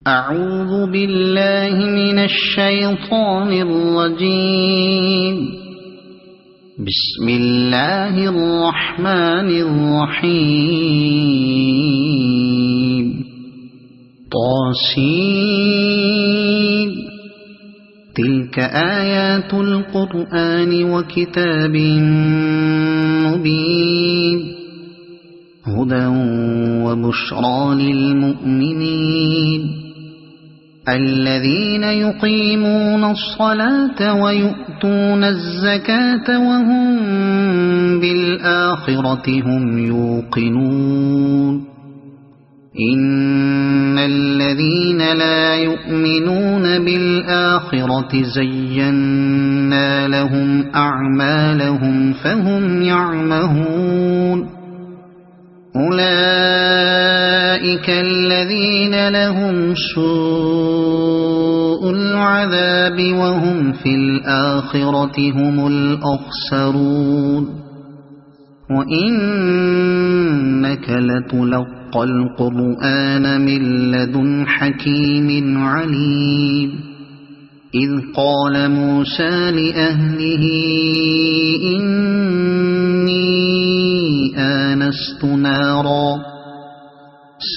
أعوذ بالله من الشيطان الرجيم. بسم الله الرحمن الرحيم. طاسين. تلك آيات القرآن وكتاب مبين، هدى وبشرى للمؤمنين الذين يقيمون الصلاة ويؤتون الزكاة وهم بالآخرة هم يوقنون. إن الذين لا يؤمنون بالآخرة زينا لهم أعمالهم فهم يعمهون. أولئك الذين لهم سوء العذاب وهم في الآخرة هم الأخسرون. وإنك لتلقى القرآن من لدن حكيم عليم. إذ قال موسى لأهله إني آنست نارا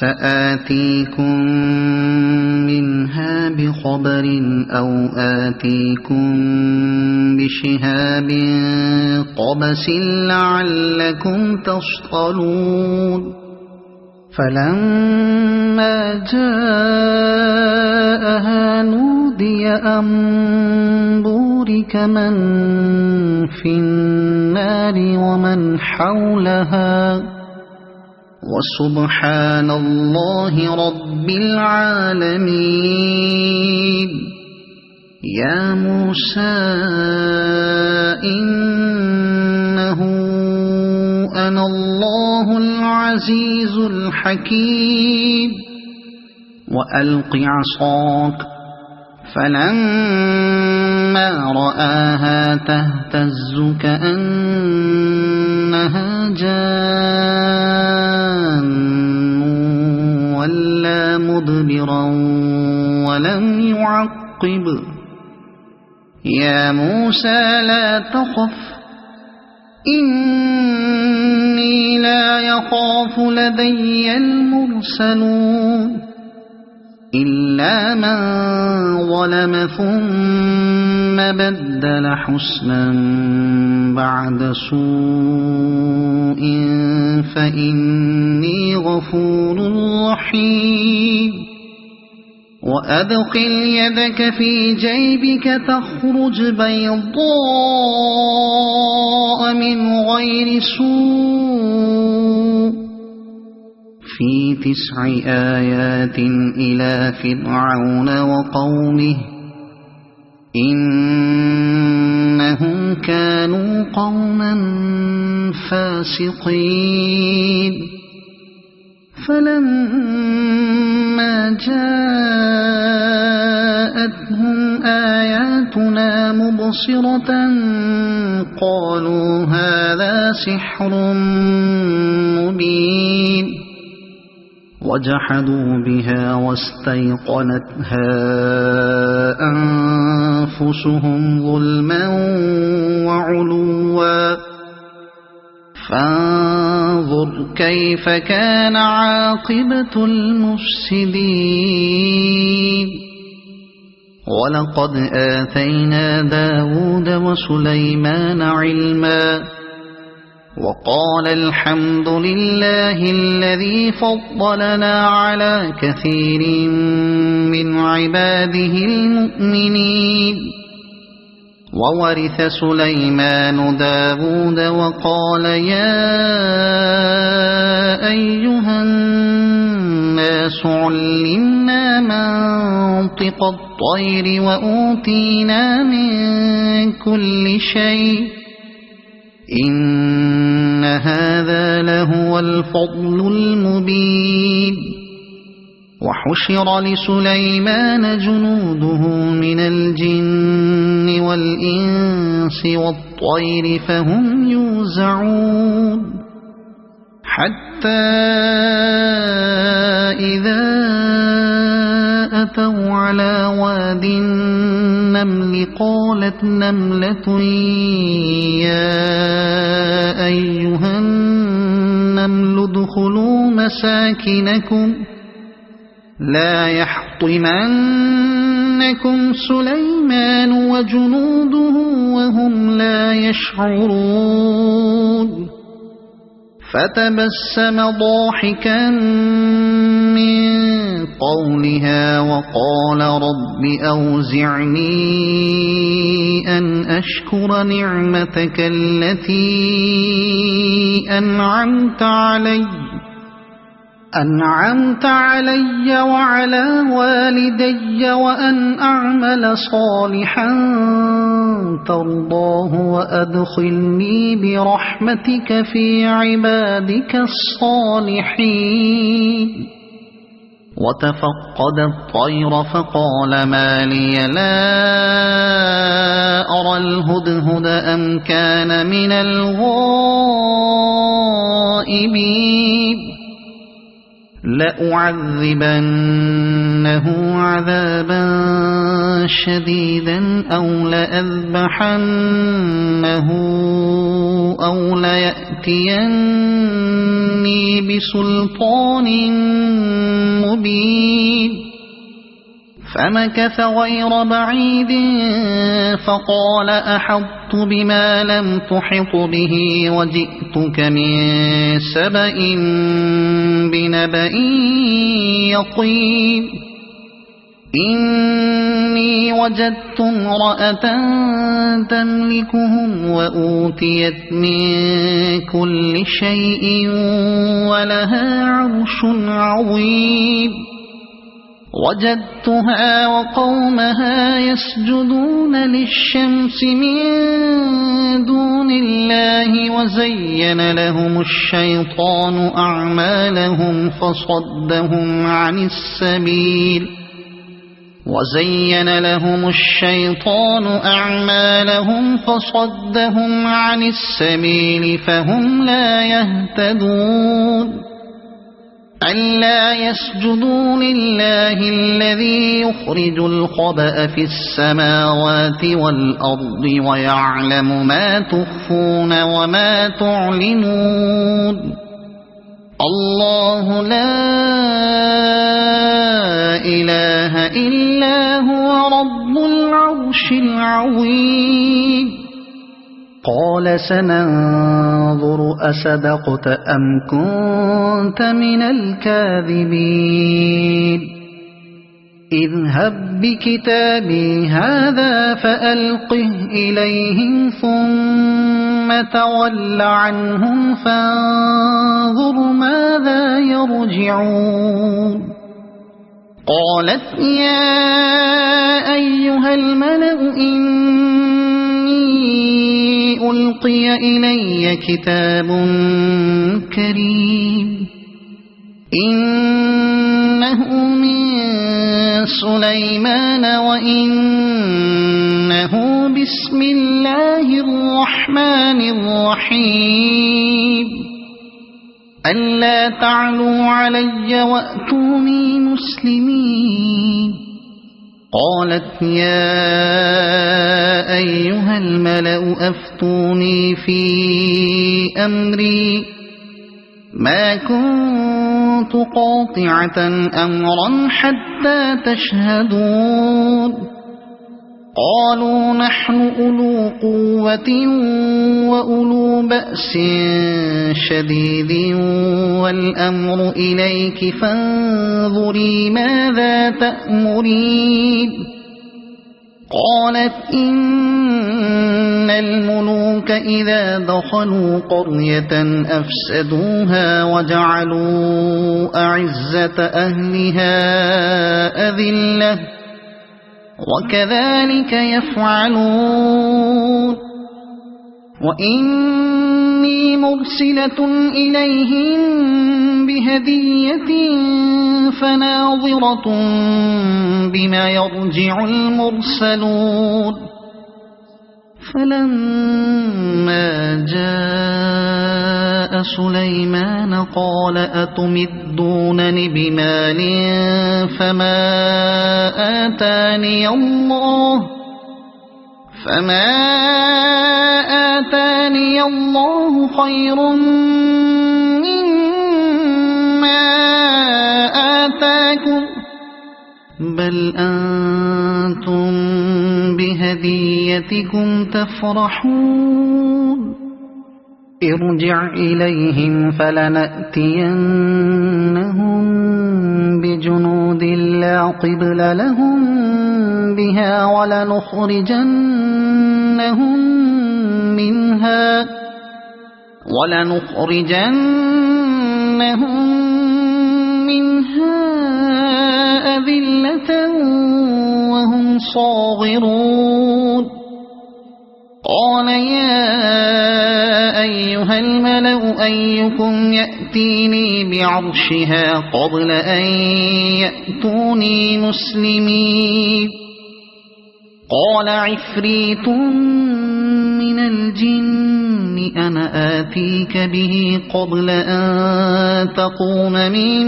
سآتيكم منها بخبر أو آتيكم بشهاب قبس لعلكم تصطلون. فلما جاءها نودي أن بورك من في النار ومن حولها وسبحان الله رب العالمين. يا موسى إنه أنا الله العزيز الحكيم. وألق عصاك. فلما رآها تهتز كأنها جان ولا مدبرا ولم يعقب. يا موسى لا تخف إني لا يخاف لدي المرسلون إلا من ظلم ثم بدل حسنا بعد سوء فإني غفور رحيم. وأدخل يدك في جيبك تخرج بيضاء من غير سوء في 9 آيات إلى فرعون وقومه إنهم كانوا قوما فاسقين. فلما جاءتهم آياتنا مبصرة قالوا هذا سحر مبين. وجحدوا بها واستيقنتها أنفسهم ظلما وعلوا فانظر كيف كان عاقبة المفسدين. ولقد آتينا داود وسليمان علما وقال الحمد لله الذي فضلنا على كثير من عباده المؤمنين. وورث سليمان داود وقال يا أيها الناس علمنا منطق الطير وأوتينا من كل شيء إن هذا لهو الفضل المبين. وحشر لسليمان جنوده من الجن والإنس والطير فهم يوزعون حتى إذا على واد النمل قالت نملة يا أيها النمل ادخلوا مساكنكم لا يحطمنكم سليمان وجنوده وهم لا يشعرون فتبسم ضاحكا من قولها وقال رب أوزعني أن أشكر نعمتك التي أنعمت علي وعلى والدي وأن أعمل صالحا ترضاه وأدخلني برحمتك في عبادك الصالحين وتفقد الطير فقال ما لي لا أرى الهدهد أم كان من الغائبين لأعذبنه عذابا شديدا أو لأذبحنه أو ليأتيني بسلطان مبين فمكث غير بعيد فقال أحطت بما لم تحط به وجئتك من سبأ بنبأ يقين إني وجدت امرأة تملكهم وأوتيت من كل شيء ولها عرش عظيم وجدتها وقومها يسجدون للشمس من دون الله وزين لهم الشيطان أعمالهم فصدهم عن السبيل فهم لا يهتدون ألا يسجدوا لله الذي يخرج الخبأ في السماوات والأرض ويعلم ما تخفون وما تعلنون الله لا إله إلا هو رب العرش العظيم قال سننظر أصدقت أم كنت من الكاذبين اذهب بكتابي هذا فألقه إليهم ثم تول عنهم فانظر ماذا يرجعون قالت يا أيها الملأ إني ألقي إلي كتاب كريم إنه من سليمان وإنه بسم الله الرحمن الرحيم ألا تعلوا علي وأتوني مسلمين قالت يا أيها الملأ أفتوني في أمري ما كنت قاطعة أمرا حتى تشهدون قالوا نحن أولو قوة وأولو بأس شديد والأمر إليك فانظري ماذا تأمرين قالت إن الملوك إذا دخلوا قرية أفسدوها وجعلوا أعزة أهلها أذلة وكذلك يفعلون وإني مرسلة إليهم بهدية فناظرة بما يرجع المرسلون فلما جاء سليمان قال أتمدونني بمال فما آتاني الله خير مما آتاكم بل أنتم بهديتكم تفرحون ارجع إليهم فلنأتينهم بجنود لا قبل لهم بها ولنخرجنهم منها أذلة وهم صاغرون قال يا أيها الملأ أيكم يأتيني بعرشها قبل أن يأتوني مسلمين قال عفريت من الجن أنا آتيك به قبل أن تقوم من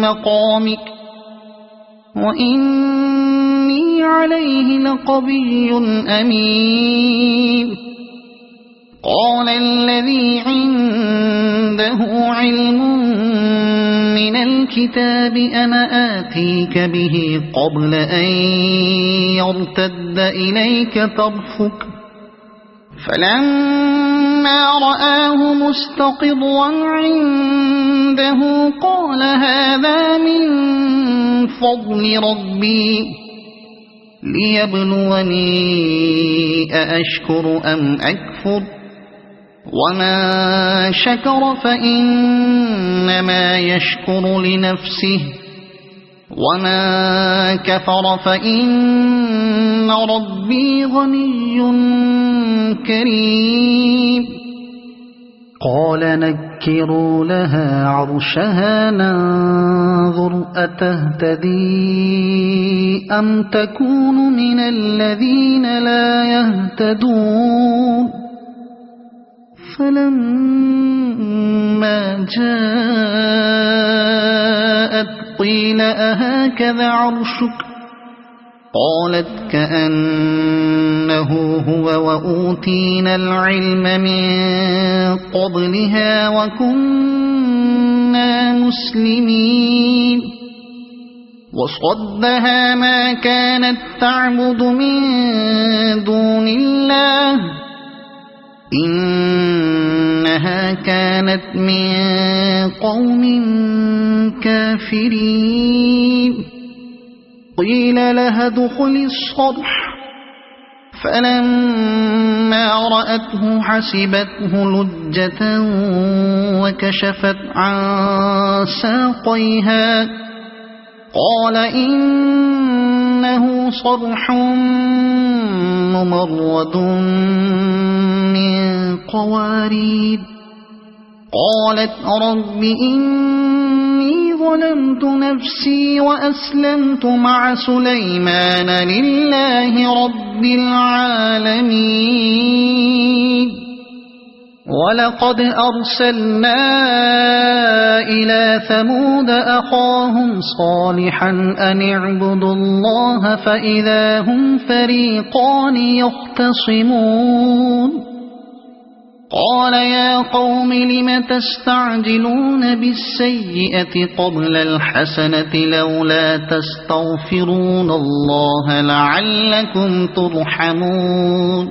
مقامك وإني عليه لقوي أمين قال الذي عنده علم من الكتاب أنا آتيك به قبل أن يرتد إليك طرفك فلما رآه مستقرا عنده قال هذا من فضل ربي ليبلوني أأشكر أم أكفر ومن شكر فإنما يشكر لنفسه ومن كفر فإن ربي غني كريم قال نكروا لها عرشها ننظر أتهتدي أم تكون من الذين لا يهتدون فلما جاءت قيل أهكذا عرشك قالت كأنه هو وأوتينا العلم من قبلها وكنا مسلمين وصدها ما كانت تعبد من دون الله إنها كانت من قوم كافرين قيل لها ادخل الصرح فلما رأته حسبته لجة وكشفت عن ساقيها قال إنه صرح ممرد من قوارير قالت رب إني ظلمت نفسي وأسلمت مع سليمان لله رب العالمين ولقد أرسلنا إلى ثمود أخاهم صالحا أن اعبدوا الله فإذا هم فريقان يختصمون قال يا قوم لم تستعجلون بالسيئة قبل الحسنة لولا تستغفرون الله لعلكم ترحمون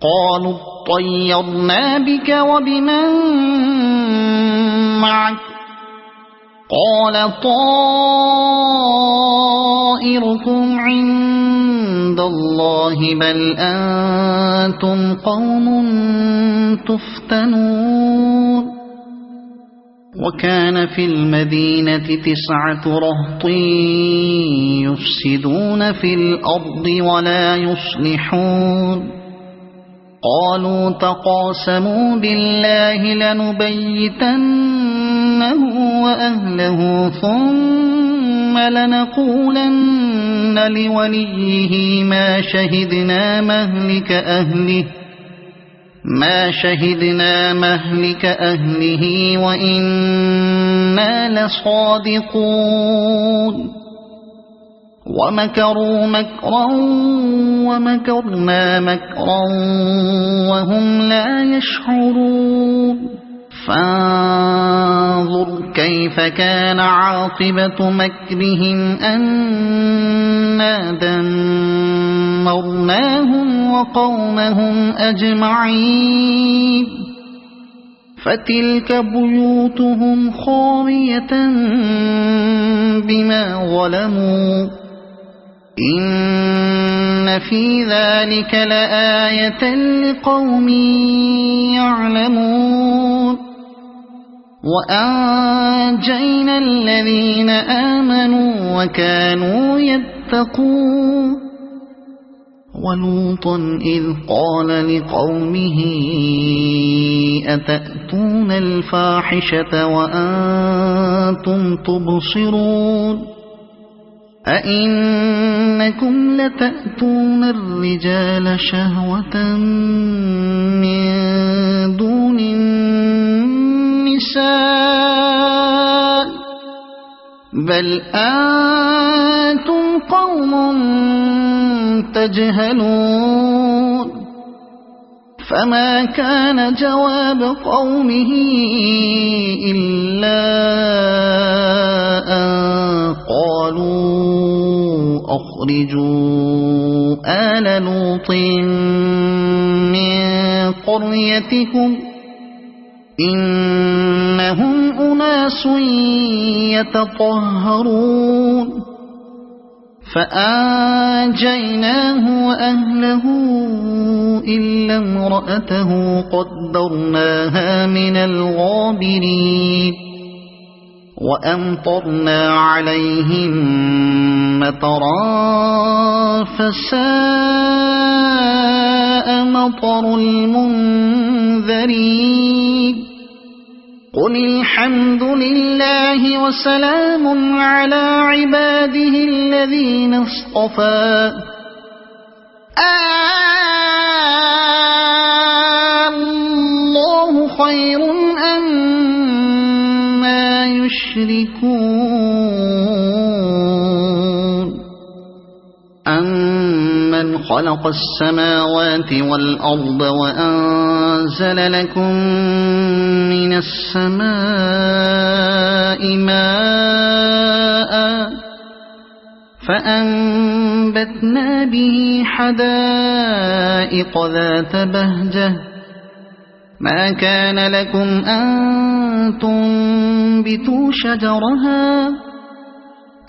قالوا اطيرنا بك وبمن معك قال طائركم عند الله بل أنتم قوم تفتنون وكان في المدينة 9 رهط يفسدون في الأرض ولا يصلحون قالوا تقاسموا بالله لنبيتنه وأهله ثم ثم لنقولن لوليه ما شهدنا مهلك أهله وإنا لصادقون ومكروا مكرا ومكرنا مكرا وهم لا يشعرون فانظر كيف كان عاقبة مكرهم أنا دمرناهم وقومهم أجمعين فتلك بيوتهم خاوية بما ظلموا إن في ذلك لآية لقوم يعلمون وأنجينا الذين آمنوا وكانوا يتقون ولوطا إذ قال لقومه أتأتون الفاحشة وأنتم تبصرون أئنكم لتأتون الرجال شهوة من دون النساء بل أنتم قوم تجهلون فما كان جواب قومه إلا أن قالوا أخرجوا آل لوط من قريتكم إنهم أناس يتطهرون فأنجيناه وأهله إلا امرأته قدرناها من الغابرين وأمطرنا عليهم مطرا فساء مطر المنذرين قل الحمد لله وسلام على عباده الذين اصطفى الله خير أما يشركون أمن خلق السماوات والأرض وأنزل لكم من السماء ماء فأنبتنا به حدائق ذات بهجة ما كان لكم أن تنبتوا شجرها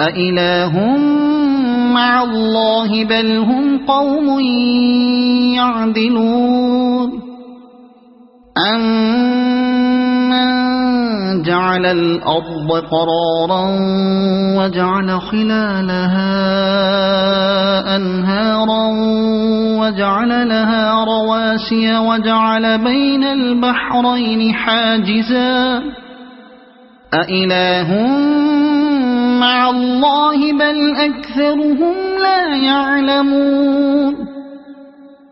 أإله مع الله بل هم قوم يعدلون أمن جعل الأرض قرارا وجعل خلالها أنهارا وجعل لها رواسي وجعل بين البحرين حاجزا أإله مع الله بل أكثرهم لا يعلمون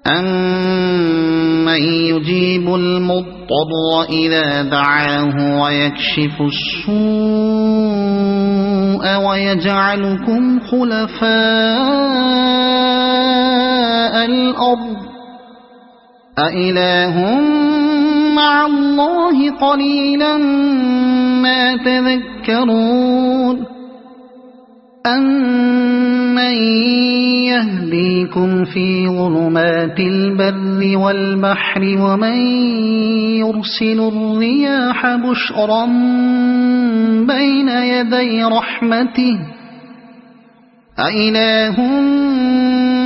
أمن يجيب المضطر إذا دعاه ويكشف السوء ويجعلكم خلفاء الأرض أإله مع الله قليلا ما تذكرون أمن يهديكم في ظلمات البر والبحر ومن يرسل الرياح بشرا بين يدي رحمته أإله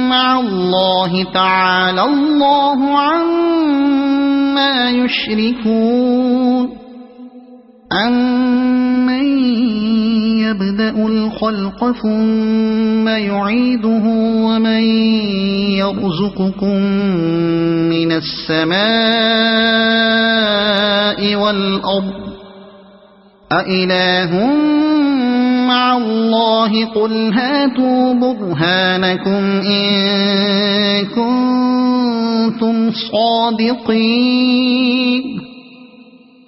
مع الله تعالى الله عما يشركون أمن يبدأ الخلق ثم يعيده ومن يرزقكم من السماء والأرض أإله مع الله قل هاتوا برهانكم إن كنتم صادقين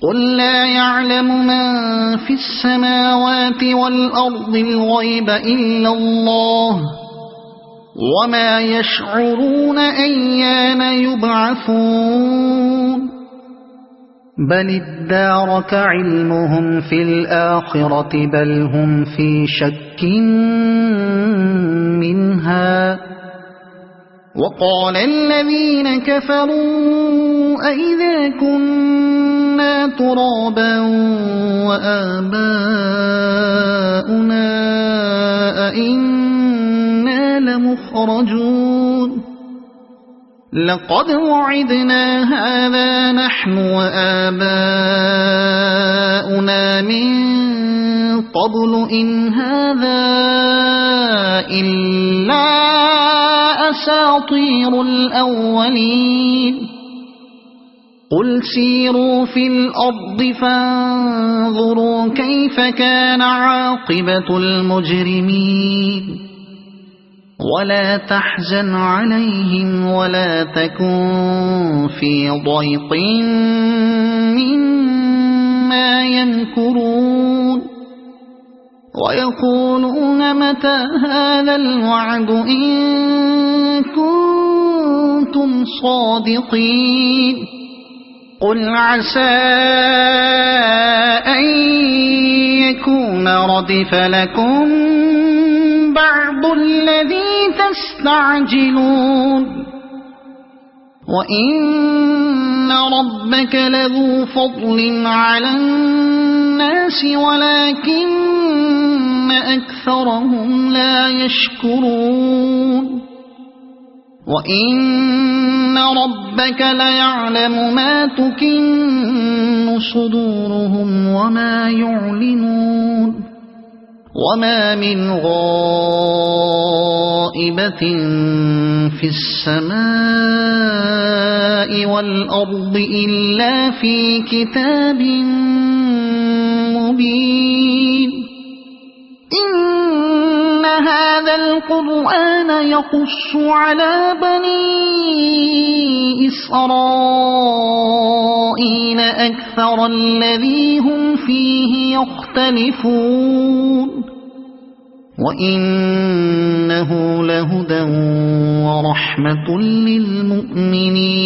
قل لا يعلم من في السماوات والأرض الغيب إلا الله وما يشعرون أيان يبعثون بل ادارك علمهم في الآخرة بل هم في شك منها وقال الذين كفروا أئذا كنا ترابا وآباؤنا أئنا لمخرجون لقد وعدنا هذا نحن وآباؤنا من قبل إن هذا إلا أساطير الأولين قل سيروا في الأرض فانظروا كيف كان عاقبة المجرمين ولا تحزن عليهم ولا تكن في ضيق مما يمكرون ويقولون متى هذا الوعد إن كنتم صادقين قل عسى أن يكون ردف لكم بعض الذي تستعجلون وإن ربك لذو فضل على الناس ولكن أكثرهم لا يشكرون وإن ربك ليعلم ما تكن صدورهم وما يعلنون وما من غائبة في السماء والأرض إلا في كتاب مبين إن هذا القرآن يقص على بني إسرائيل أكثر الذي هم فيه يختلفون وإنه لهدى ورحمة للمؤمنين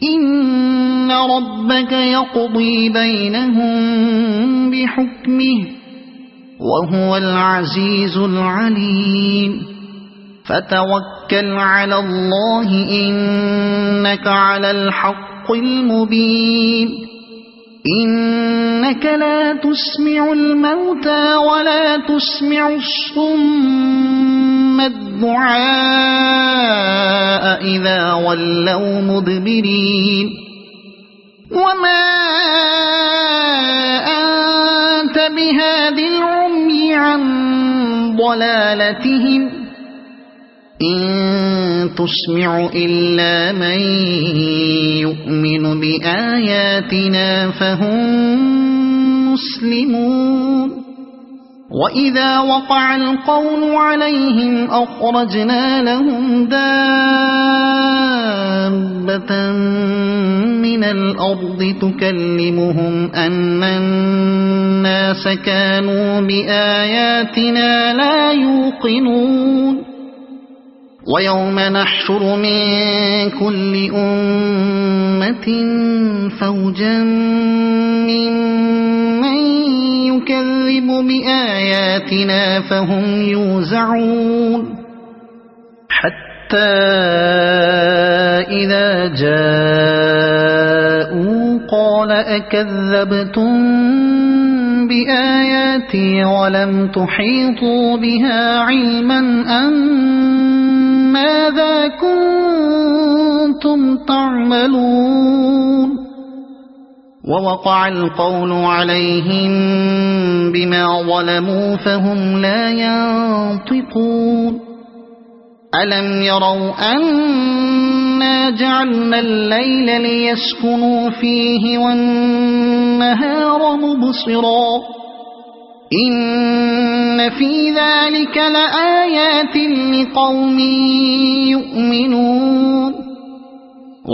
إن ربك يقضي بينهم بحكمه وهو العزيز العليم فتوكل على الله إنك على الحق المبين إنك لا تسمع الموتى ولا تسمع الصم الدعاء إذا ولوا مدبرين وما أنت بهاد العمي عن ضلالتهم إن تسمع إلا من يؤمن بآياتنا فهم مسلمون وإذا وقع القول عليهم أخرجنا لهم دابة من الأرض تكلمهم أن الناس كانوا بآياتنا لا يوقنون ويوم نحشر من كل أمة فوجا ممن يكذب بآياتنا فهم يوزعون حتى إذا جاءوا قال أكذبتم بآياتي ولم تحيطوا بها علما أم ماذا كنتم تعملون ووقع القول عليهم بما ظلموا فهم لا ينطقون ألم يروا أنا جعلنا الليل ليسكنوا فيه والنهار مبصرا إن في ذلك لآيات لقوم يؤمنون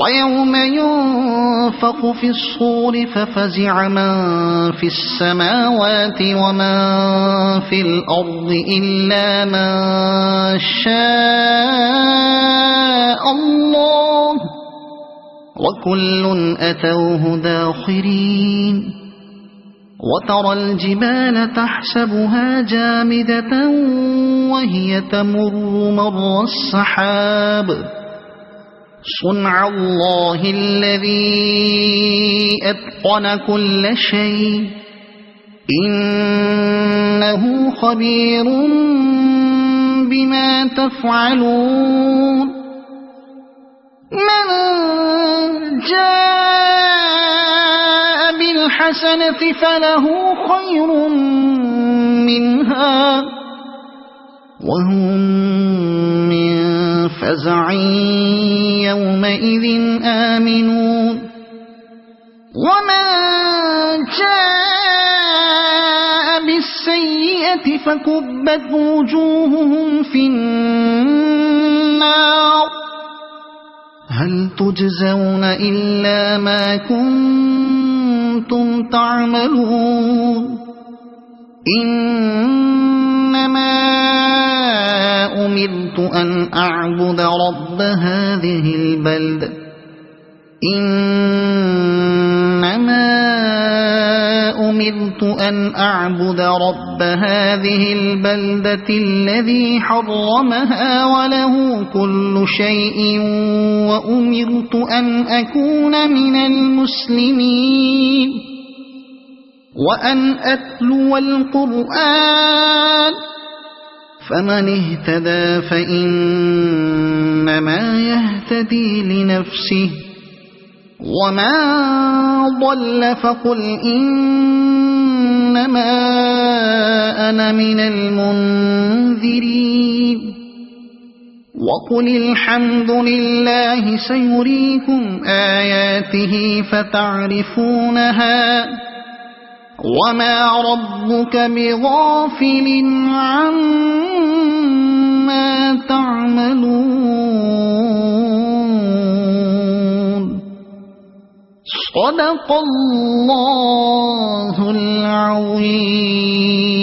ويوم ينفخ في الصور ففزع من في السماوات ومن في الأرض إلا من شاء الله وكل أتوه داخرين وترى الجبال تحسبها جامدة وهي تمر مر السحاب صنع الله الذي أتقن كل شيء إنه خبير بما تفعلون من جاء بالحسنة فله خير منها وهم من فزع يومئذ آمنون ومن جاء بالسيئة فكبت وجوههم في النار هل تجزون إلا ما كنتم تعملون إنما أمرت أن أعبد رب هذه البلدة إنما أمرت أن أعبد رب هذه البلدة الذي حرمها وله كل شيء وأمرت أن أكون من المسلمين وأن أتلو القرآن فمن اهتدى فإنما يهتدي لنفسه ومن ضل فقل إنما أنا من المنذرين وقل الحمد لله سيريكم آياته فتعرفونها وما ربك بغافل عما تعملون صدق الله العظيم.